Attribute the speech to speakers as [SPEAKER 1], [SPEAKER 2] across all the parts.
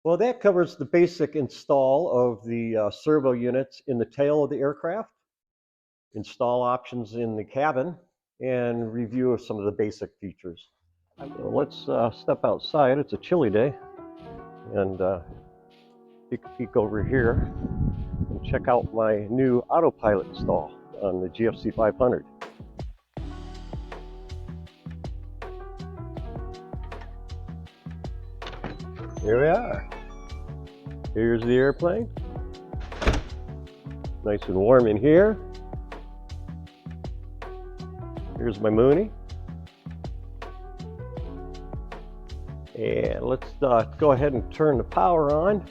[SPEAKER 1] Well, that covers the basic install of the servo units in the tail of the aircraft, install options in the cabin, and review of some of the basic features. So let's step outside. It's a chilly day, and take a peek over here and check out my new autopilot install on the GFC 500. Here we are. Here's the airplane. Nice and warm in here. Here's my Mooney. And let's go ahead and turn the power on.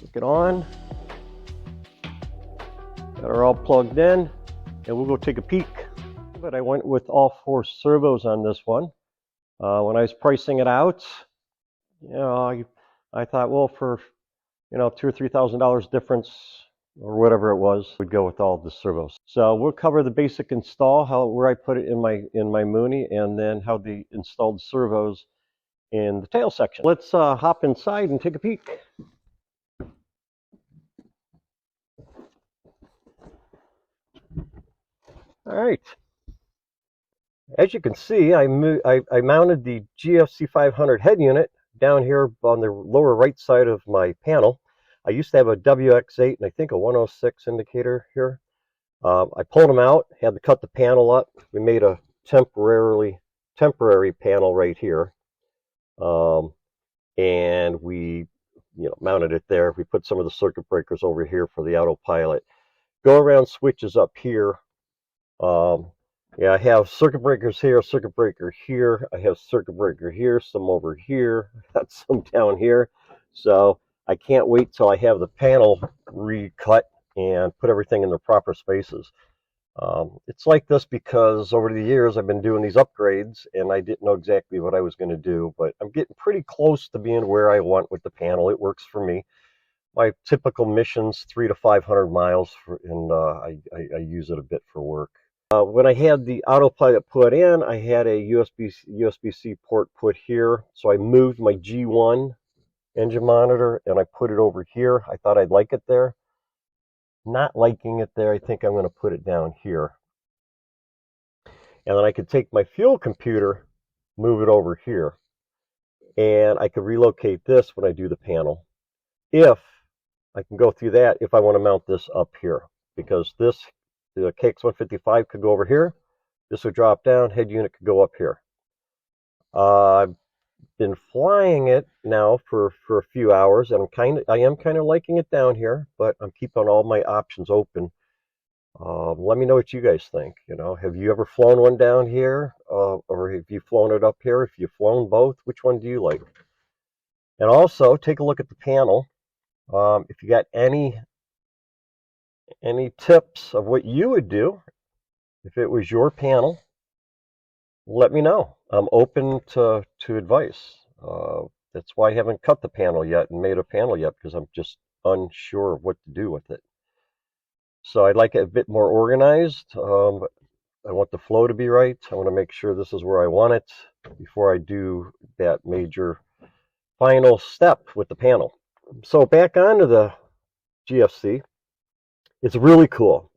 [SPEAKER 1] Look it on. Got her all plugged in, and we'll go take a peek. But I went with all 4 servos on this one. When I was pricing it out, I thought, well, for $2,000 or $3,000 difference or whatever it was, we'd go with all the servos. So we'll cover the basic install, where I put it in my Mooney, and then how the installed servos in the tail section. Let's hop inside and take a peek. All right. As you can see, I mounted the GFC 500 head unit down here on the lower right side of my panel. I used to have a WX8 and I think a 106 indicator here. I pulled them out, had to cut the panel up. We made a temporary panel right here, and we mounted it there. We put some of the circuit breakers over here for the autopilot. Go around switches up here. Yeah, I have circuit breakers here, circuit breaker here. I have circuit breaker here, some over here, got some down here. So I can't wait till I have the panel recut and put everything in their proper spaces. It's like this because over the years I've been doing these upgrades and I didn't know exactly what I was going to do, but I'm getting pretty close to being where I want with the panel. It works for me. My typical mission's 300 to 500 miles, and I use it a bit for work. When I had the autopilot put in, I had a USB-C port put here, so I moved my G1 engine monitor and I put it over here. I thought I'd like it there. Not liking it there, I think I'm going to put it down here. And then I could take my fuel computer, move it over here, and I could relocate this when I do the panel. If I can go through that, if I want to mount this up here, because the KX155 could go over here. This would drop down. Head unit could go up here. I've been flying it now for a few hours, and I am kind of liking it down here, but I'm keeping all my options open. Let me know what you guys think. Have you ever flown one down here, or have you flown it up here? If you've flown both, which one do you like? And also take a look at the panel. If you got any tips of what you would do if it was your panel, let me know. I'm open to advice. That's why I haven't cut the panel yet and made a panel yet, because I'm just unsure of what to do with it. So I'd like it a bit more organized. I want the flow to be right. I want to make sure this is where I want it before I do that major final step with the panel. So back onto the GFC. It's really cool.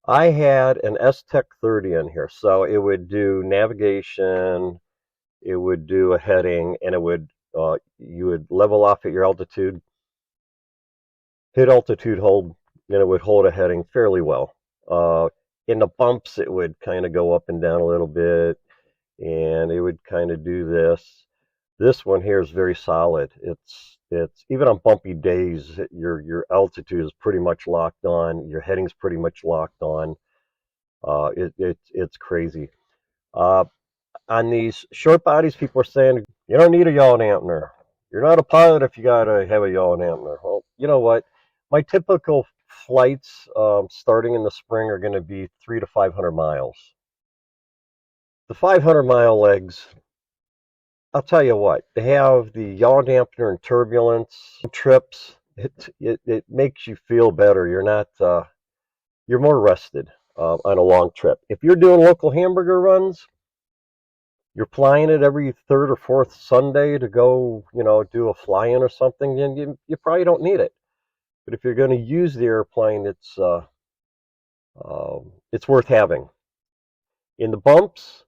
[SPEAKER 1] I had an STEC 30 in here, so it would do navigation, it would do a heading, and it would you would level off at your altitude, hit altitude hold, and it would hold a heading fairly well. In the bumps, it would kind of go up and down a little bit, and it would kind of do this. This one here is very solid. It's even on bumpy days, your altitude is pretty much locked on. Your heading's pretty much locked on. It's crazy. On these short bodies, people are saying you don't need a yaw dampener. You're not a pilot if you gotta have a yaw dampener. Well, you know what? My typical flights starting in the spring are going to be 300 to 500 miles. The 500-mile legs, I'll tell you what, they have the yaw dampener and turbulence trips. It makes you feel better. You're more rested on a long trip. If you're doing local hamburger runs, you're flying it every third or fourth Sunday to go, do a fly-in or something, then you probably don't need it. But if you're going to use the airplane, it's worth having. In the bumps,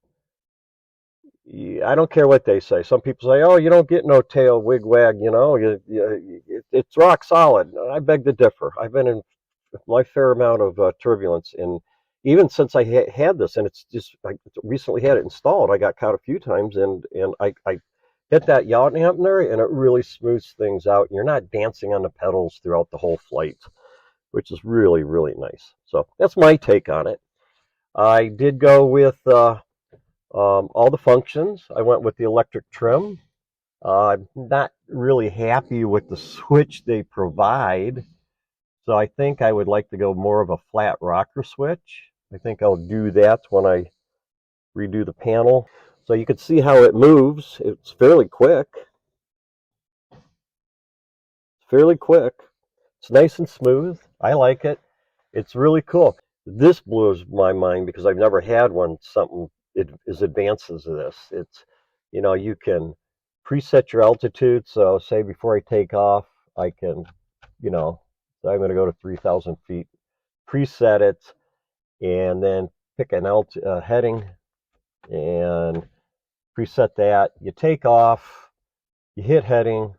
[SPEAKER 1] I don't care what they say. Some people say, "Oh, you don't get no tail wig wag," it's rock solid. I beg to differ. I've been in my fair amount of turbulence, and even since I had this, and I recently had it installed, I got caught a few times, and I hit that yaw dampener, and it really smooths things out, and you're not dancing on the pedals throughout the whole flight, which is really, really nice. So that's my take on it. I did go with all the functions. I went with the electric trim. I'm not really happy with the switch they provide, so I think I would like to go more of a flat rocker switch. I think I'll do that when I redo the panel. So you can see how it moves. It's fairly quick. It's nice and smooth. I like it. It's really cool. This blows my mind because I've never had something as advanced as this. You can preset your altitude. So say before I take off, I can, I'm going to go to 3,000 feet, preset it, and then pick an heading and preset that. You take off, you hit heading,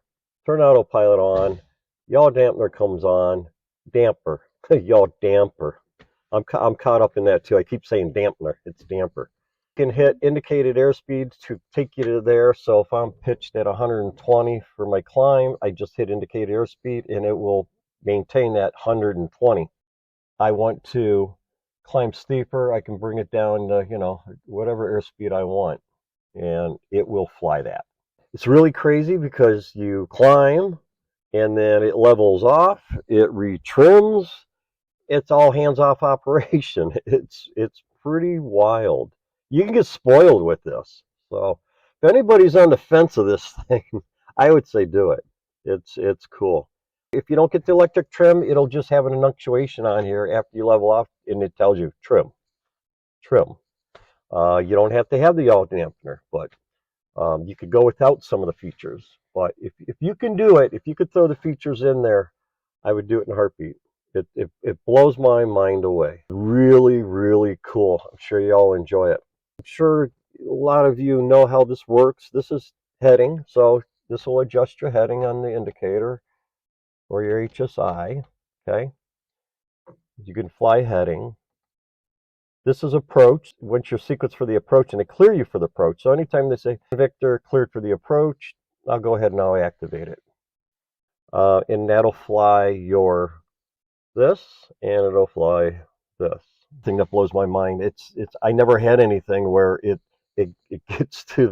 [SPEAKER 1] turn autopilot on, yaw dampener comes on, damper, yaw damper. I'm caught up in that too. I keep saying dampener. It's damper. You can hit indicated airspeed to take you to there. So if I'm pitched at 120 for my climb, I just hit indicated airspeed and it will maintain that 120. I want to climb steeper, I can bring it down to, whatever airspeed I want, and it will fly that. It's really crazy because you climb and then it levels off, it retrims. It's all hands-off operation. It's pretty wild. You can get spoiled with this. So if anybody's on the fence of this thing, I would say do it. It's cool. If you don't get the electric trim, it'll just have an annunciation on here after you level off, and it tells you trim. You don't have to have the yaw dampener, but you could go without some of the features. But if you can do it, if you could throw the features in there, I would do it in a heartbeat. It blows my mind away. Really, really cool. I'm sure you all enjoy it. I'm sure a lot of you know how this works. This is heading, so this will adjust your heading on the indicator or your HSI. Okay, you can fly heading. This is approach. Once your sequence for the approach, and they clear you for the approach. So anytime they say Victor cleared for the approach, I'll go ahead and I'll activate it, and that'll fly your this, and it'll fly this. The thing that blows my mind. I never had anything where it gets to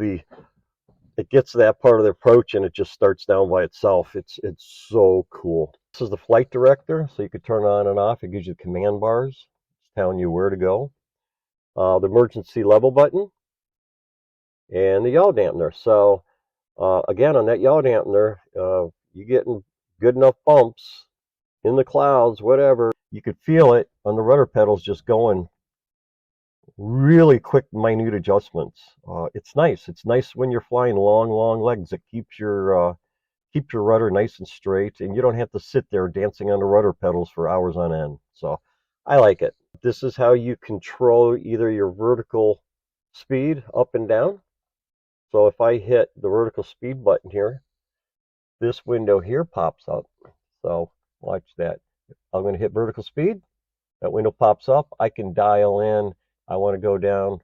[SPEAKER 1] that part of the approach and it just starts down by itself. It's so cool. This is the flight director, so you could turn on and off. It gives you command bars, it's telling you where to go. The emergency level button, and the yaw dampener. So again, on that yaw dampener, you getting good enough bumps in the clouds, whatever, you could feel it on the rudder pedals just going really quick, minute adjustments. It's nice. It's nice when you're flying long legs. It keeps your rudder nice and straight, and you don't have to sit there dancing on the rudder pedals for hours on end. So I like it. This is how you control either your vertical speed up and down. So if I hit the vertical speed button here, this window here pops up. So watch that. I'm going to hit vertical speed. That window pops up. I can dial in. I want to go down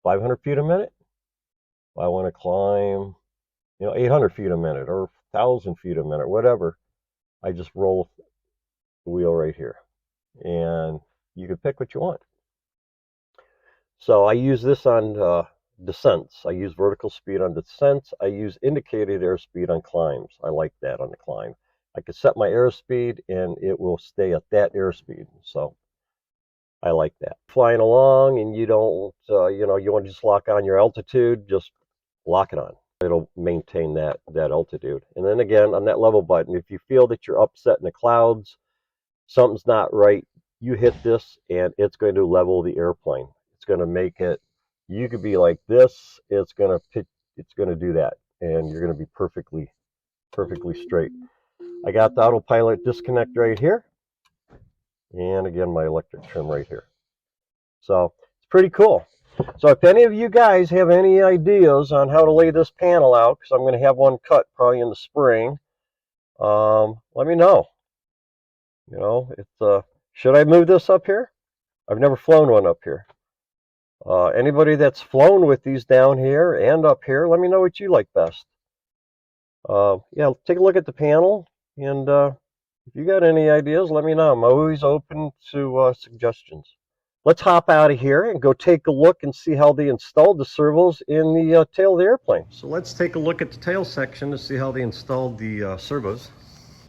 [SPEAKER 1] 500 feet a minute. I want to climb, 800 feet a minute or 1,000 feet a minute, whatever. I just roll the wheel right here, and you can pick what you want. So I use this on descents. I use vertical speed on descents. I use indicated airspeed on climbs. I like that on the climb. I can set my airspeed and it will stay at that airspeed. So I like that. Flying along and you don't, you want to just lock on your altitude, just lock it on. It'll maintain that altitude. And then again, on that level button, if you feel that you're upset in the clouds, something's not right, you hit this and it's going to level the airplane. It's going to make it You could be like this, it's gonna do that, and you're gonna be perfectly straight. I got the autopilot disconnect right here, and again my electric trim right here. So it's pretty cool. So if any of you guys have any ideas on how to lay this panel out, because I'm going to have one cut probably in the spring, let me know. You know, should I move this up here? I've never flown one up here. Anybody that's flown with these down here and up here, let me know what you like best. Yeah, take a look at the panel, and if you got any ideas, let me know. I'm always open to suggestions. Let's hop out of here and go take a look and see how they installed the servos in the tail of the airplane. So let's take a look at the tail section to see how they installed the servos.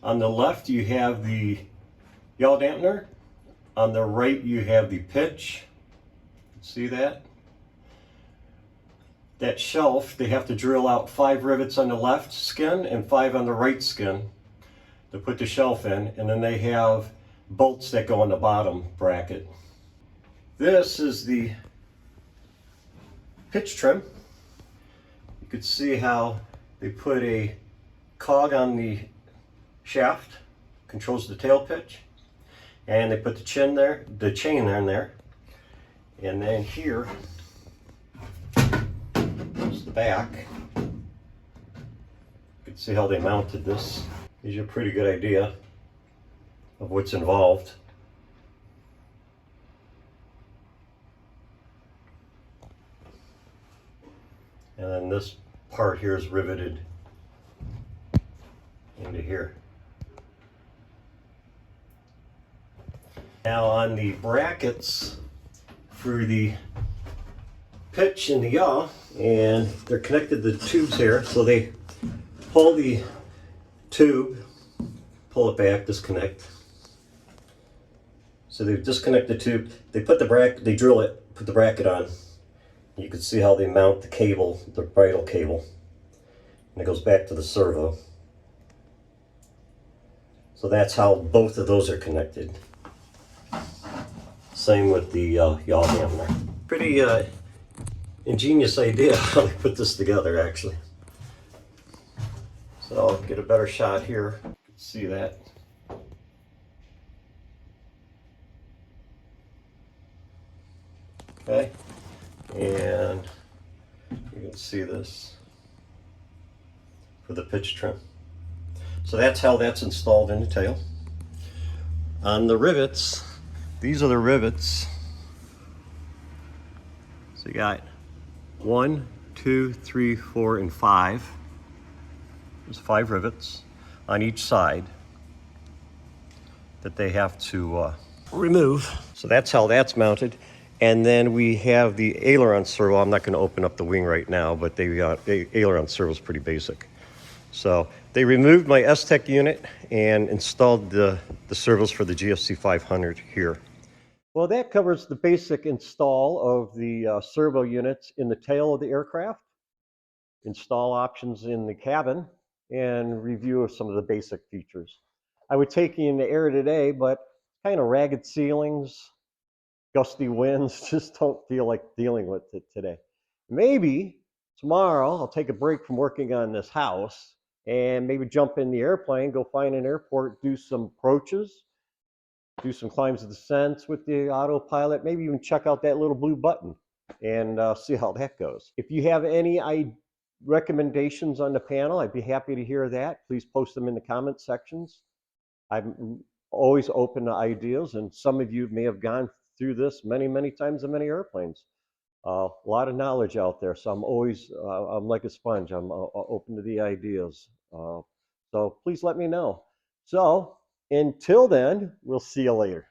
[SPEAKER 1] On the left you have the yaw dampener. On the right you have the pitch. See that? That shelf, they have to drill out 5 rivets on the left skin and 5 on the right skin to put the shelf in, and then they have bolts that go on the bottom bracket. This is the pitch trim. You could see how they put a cog on the shaft, controls the tail pitch, and they put the chain there in there. And then here is the back. You can see how they mounted this. Gives you a pretty good idea of what's involved. And then this part here is riveted into here. Now on the brackets for the pitch and the yaw, and they're connected to the tubes here, so they pull the tube, pull it back, disconnect. So they disconnect the tube, they put the bracket, they drill it, put the bracket on. You can see how they mount the cable, the bridle cable, and it goes back to the servo. So that's how both of those are connected. Same with the yaw dampener. Pretty ingenious idea how they put this together, actually. So I'll get a better shot here. You can see that. Okay, and you can see this for the pitch trim. So that's how that's installed in the tail. On the rivets, these are the rivets. So you got 1, 2, 3, 4, and 5. There's 5 rivets on each side that they have to remove. So that's how that's mounted. And then we have the aileron servo. I'm not going to open up the wing right now, but the aileron servo is pretty basic. So they removed my STEC unit and installed the servos for the GFC 500 here. Well, that covers the basic install of the servo units in the tail of the aircraft, install options in the cabin, and review of some of the basic features. I would take you in the air today, but kind of ragged ceilings, gusty winds, just don't feel like dealing with it today. Maybe tomorrow I'll take a break from working on this house and maybe jump in the airplane, go find an airport, do some approaches, do some climbs and descents with the autopilot, maybe even check out that little blue button and see how that goes. If you have any recommendations on the panel, I'd be happy to hear that. Please post them in the comment sections. I'm always open to ideas, and some of you may have gone through this many, many times in many airplanes. A lot of knowledge out there, so I'm always, I'm like a sponge. I'm open to the ideas. So please let me know. So until then, we'll see you later.